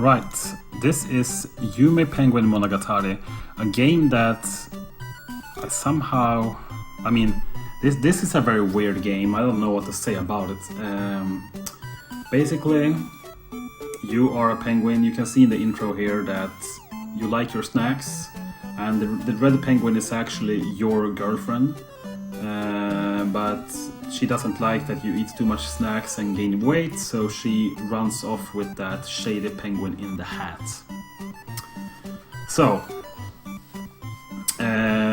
Right, this is Yume Penguin Monogatari, a game that somehow, I mean, this is a very weird game. I don't know what to say about it. Basically, you are a penguin. You can see in the intro here that you like your snacks, and the red penguin is actually your girlfriend, but she doesn't like that you eat too much snacks and gain weight, so she runs off with that shady penguin in the hat. So,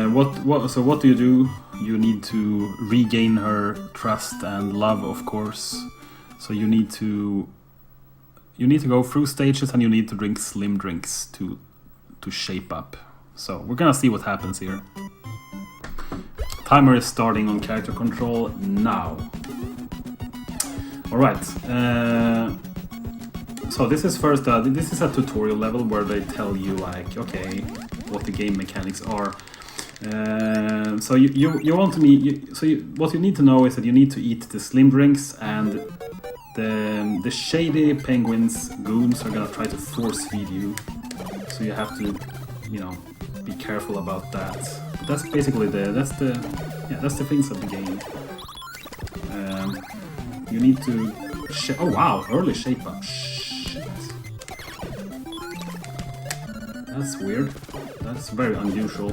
what do you do? You need to regain her trust and love, of course. So you need to go through stages, and you need to drink slim drinks to shape up. So we're gonna see what happens here. Timer is starting on character control now. Alright, so this is first, this is a tutorial level where they tell you like, okay, what the game mechanics are. So you want to need, what you need to know is that you need to eat the slim drinks, and the shady penguins goons are gonna try to force feed you. So you have to, be careful about that. But that's basically that's the things of the game. You need to oh wow, early shape up. Shit. That's weird. That's very unusual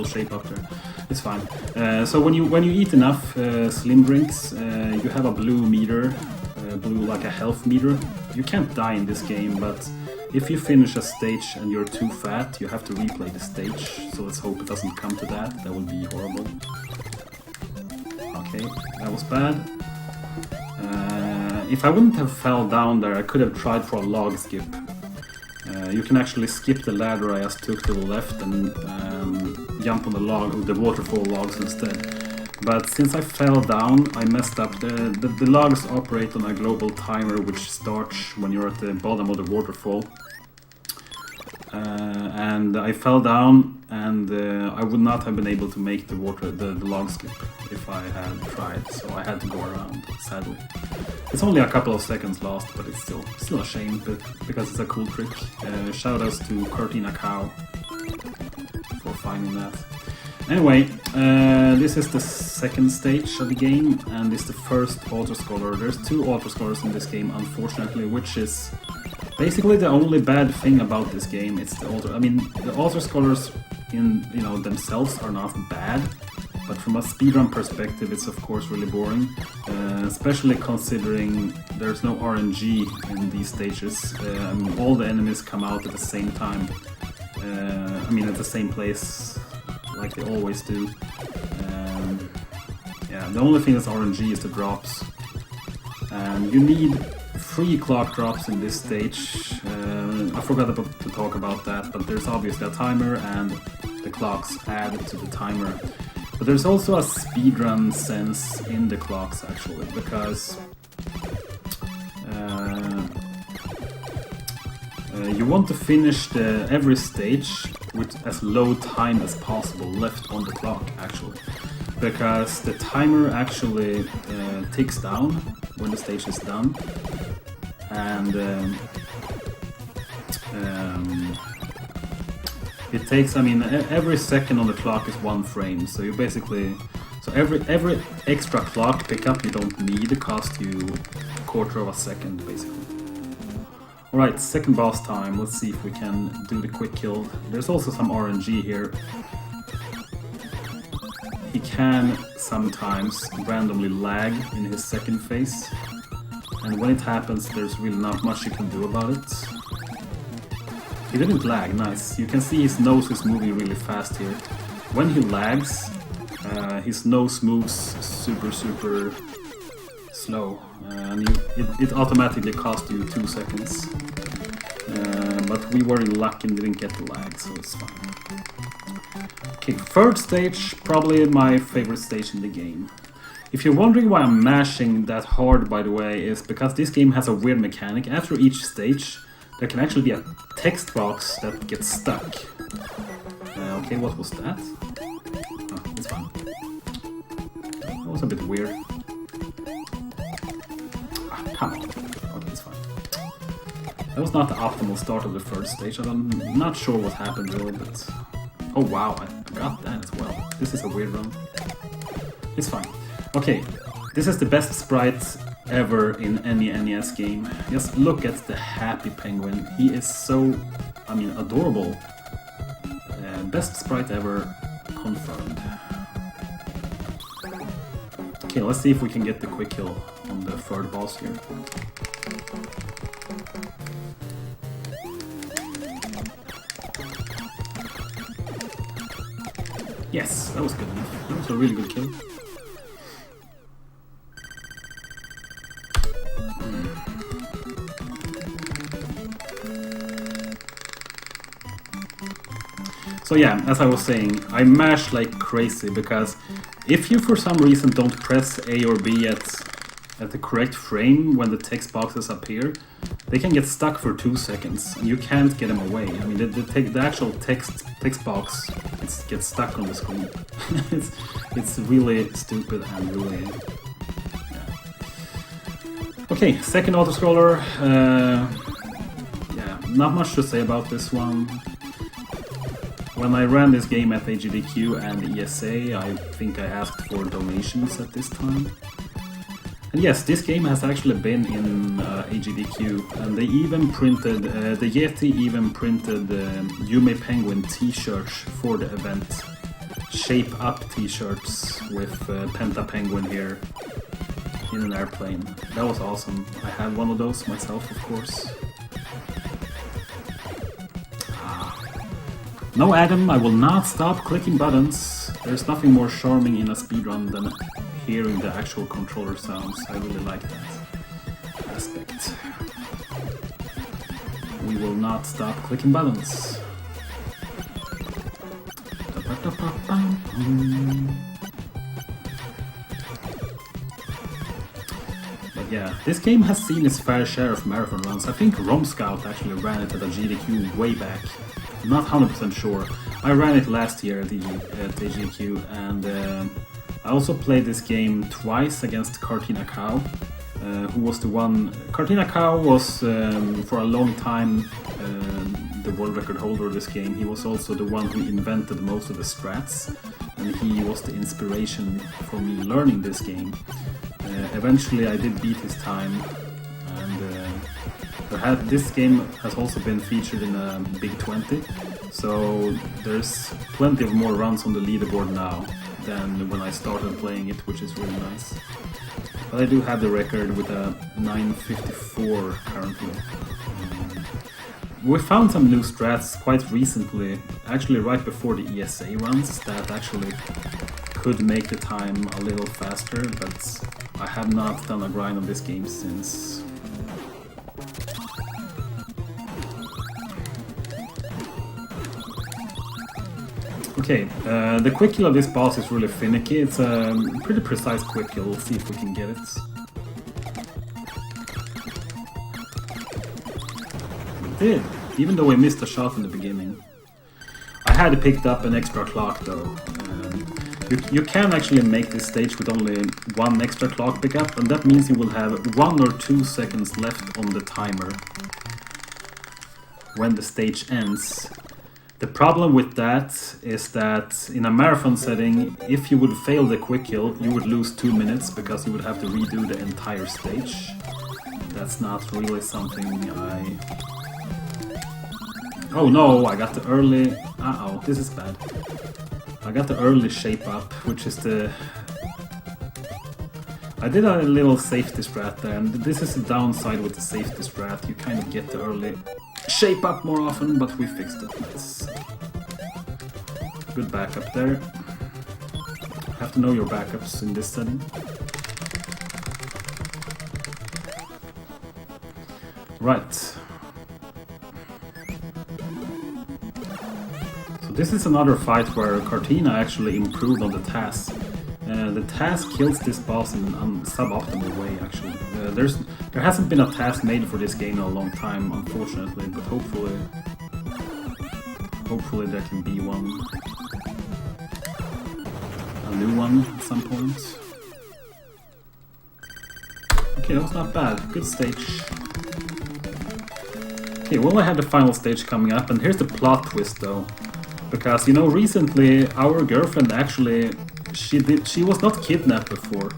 shape up there. It's fine. So when you eat enough slim drinks, you have a blue meter, blue like a health meter. You can't die in this game, but if you finish a stage and you're too fat, you have to replay the stage. So let's hope it doesn't come to that. That would be horrible. Okay, that was bad. If I wouldn't have fell down there, I could have tried for a log skip. You can actually skip the ladder I just took to the left and jump on the waterfall logs instead. But since I fell down, I messed up. The logs operate on a global timer which starts when you're at the bottom of the waterfall. And I fell down, and I would not have been able to make the log skip if I had tried, so I had to go around, sadly. It's only a couple of seconds lost, but it's still a shame, because it's a cool trick. Shoutouts to Cortina Cow for finding that. Anyway, this is the second stage of the game, and it's the first autoscroller. There's two autoscrollers in this game, unfortunately, which is basically the only bad thing about this game. It's the autoscrollers in themselves are not bad, but from a speedrun perspective, it's of course really boring, especially considering there's no RNG in these stages. All the enemies come out at the same time. At the same place, like they always do. The only thing that's RNG is the drops. And you need 3 clock drops in this stage. I forgot to talk about that, but there's obviously a timer, and the clocks add to the timer. But there's also a speedrun sense in the clocks, actually, because you want to finish every stage with as low time as possible left on the clock, actually, because the timer actually ticks down when the stage is done, and it takes, every second on the clock is 1 frame, so you basically, every extra clock pickup you don't need costs you a quarter of a second, basically. Alright, second boss time. Let's see if we can do the quick kill. There's also some RNG here. He can sometimes randomly lag in his second phase, and when it happens, there's really not much you can do about it. He didn't lag, nice. You can see his nose is moving really fast here. When he lags, his nose moves super slow, and it automatically cost you 2 seconds. But we were in luck and didn't get the lag, so it's fine. Okay, third stage, probably my favorite stage in the game. If you're wondering why I'm mashing that hard, by the way, is because this game has a weird mechanic. After each stage, there can actually be a text box that gets stuck. Okay, what was that? Oh, it's fine. That was a bit weird. Come on. Okay, it's fine. That was not the optimal start of the third stage. I'm not sure what happened really, but... Oh wow, I got that as well. This is a weird run. It's fine. Okay, this is the best sprite ever in any NES game. Just look at the happy penguin. He is so, I mean, adorable. Best sprite ever confirmed. Okay, let's see if we can get the quick kill on the third boss here. Yes, that was good enough. That was a really good kill. So yeah, as I was saying, I mash like crazy because if you for some reason don't press A or B at the correct frame when the text boxes appear, they can get stuck for 2 seconds and you can't get them away. I mean, the actual text box gets stuck on the screen. it's really stupid and really... Yeah. Okay, second autoscroller. Yeah, not much to say about this one. When I ran this game at AGDQ and ESA, I think I asked for donations at this time. And yes, this game has actually been in AGDQ, and they even printed, the Yeti even printed Yume Penguin t-shirts for the event. Shape Up t-shirts with Penta Penguin here in an airplane. That was awesome. I had one of those myself, of course. No, Adam, I will not stop clicking buttons. There's nothing more charming in a speedrun than hearing the actual controller sounds. I really like that aspect. We will not stop clicking buttons. But yeah, this game has seen its fair share of marathon runs. I think Rom Scout actually ran it at a GDQ way back. I'm not 100% sure. I ran it last year at the GDQ, and I also played this game twice against Cartina Cow, who was the one... Cartina Cow was for a long time the world record holder of this game. He was also the one who invented most of the strats, and he was the inspiration for me learning this game. Eventually I did beat his time, and this game has also been featured in a Big 20, so there's plenty of more runs on the leaderboard now than when I started playing it, which is really nice. But I do have the record with a 9:54 currently. We found some new strats quite recently, actually right before the ESA runs, that actually could make the time a little faster, but I have not done a grind on this game since. Okay, the quick kill of this boss is really finicky. It's a pretty precise quick kill. We'll see if we can get it. We did, even though we missed a shot in the beginning. I had picked up an extra clock though. You can actually make this stage with only one extra clock pickup, and that means you will have 1 or 2 seconds left on the timer when the stage ends. The problem with that is that in a marathon setting, if you would fail the quick kill, you would lose 2 minutes because you would have to redo the entire stage. That's not really something I... Oh no, I got the early... Uh-oh, this is bad. I got the early shape up, which is the... I did a little safety strat there, and this is the downside with the safety strat. You kind of get the early shape up more often, but we fixed it. Nice. Good backup there. Have to know your backups in this setting. Right. So this is another fight where Cartina actually improved on the task. The task kills this boss in a suboptimal way, actually. There hasn't been a task made for this game in a long time, unfortunately, but hopefully there can be one. A new one at some point. Okay, that was not bad. Good stage. Okay, well I have the final stage coming up, and here's the plot twist though. Because, you know, recently our girlfriend actually, she was not kidnapped before.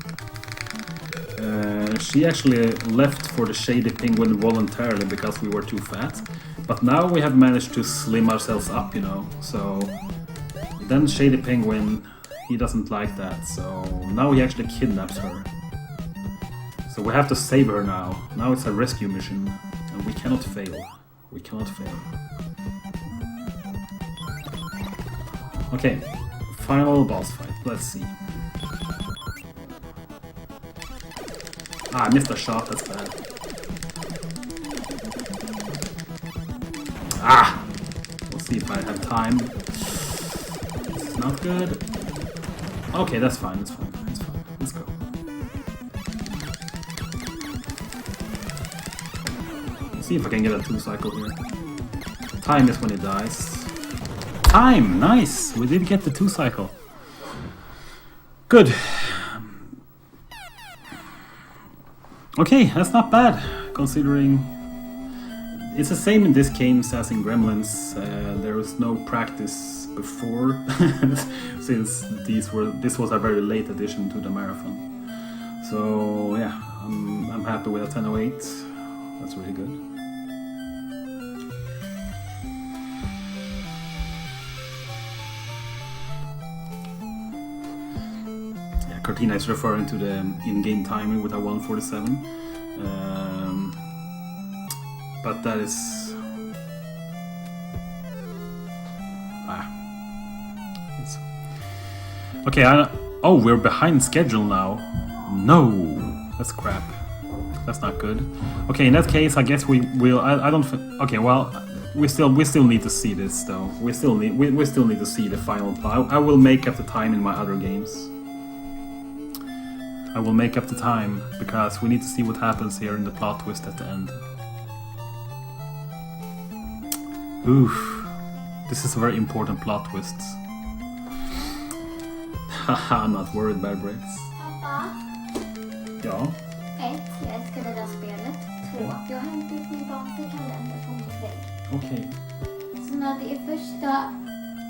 She actually left for the Shady Penguin voluntarily because we were too fat. But now we have managed to slim ourselves up, you know, so... Then Shady Penguin, he doesn't like that, so now he actually kidnaps her. So we have to save her now. Now it's a rescue mission, and we cannot fail. We cannot fail. Okay, final boss fight. Let's see. Ah, I missed a shot, that's bad. Ah! We'll see if I have time. This is not good. Okay, that's fine, that's fine, that's fine. Let's go. See if I can get a 2-cycle here. Time is when he dies. Time! Nice! We did get the 2-cycle. Good. Okay, that's not bad, considering it's the same in this game as in Gremlins. There was no practice before, since this was a very late addition to the marathon. So yeah, I'm happy with a 10:08. That's really good. Cortina is referring to the in-game timing with a 147, but that is okay. Oh, we're behind schedule now. No, that's crap. That's not good. Okay, in that case, I guess we will. I don't. Okay, well, we still need to see this though. We still need to see the final plot. I will make up the time in my other games. I will make up the time, because we need to see what happens here in the plot twist at the end. Oof. This is a very important plot twist. Haha, I'm not worried about breaks. Pappa? Ja? 1. Jag älskar det där spelet. 2. Jag har hämtat ut min barnkalender på min vägg. Okej. Så när det är 1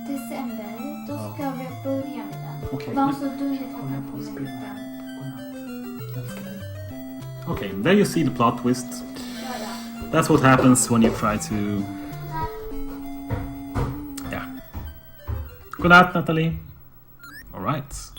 december, då ska vi börja med den. Okej. Var så dum att hoppa på med den. Okay, there you see the plot twist. That's what happens when you try to... Yeah. Good night, Natalie. Alright.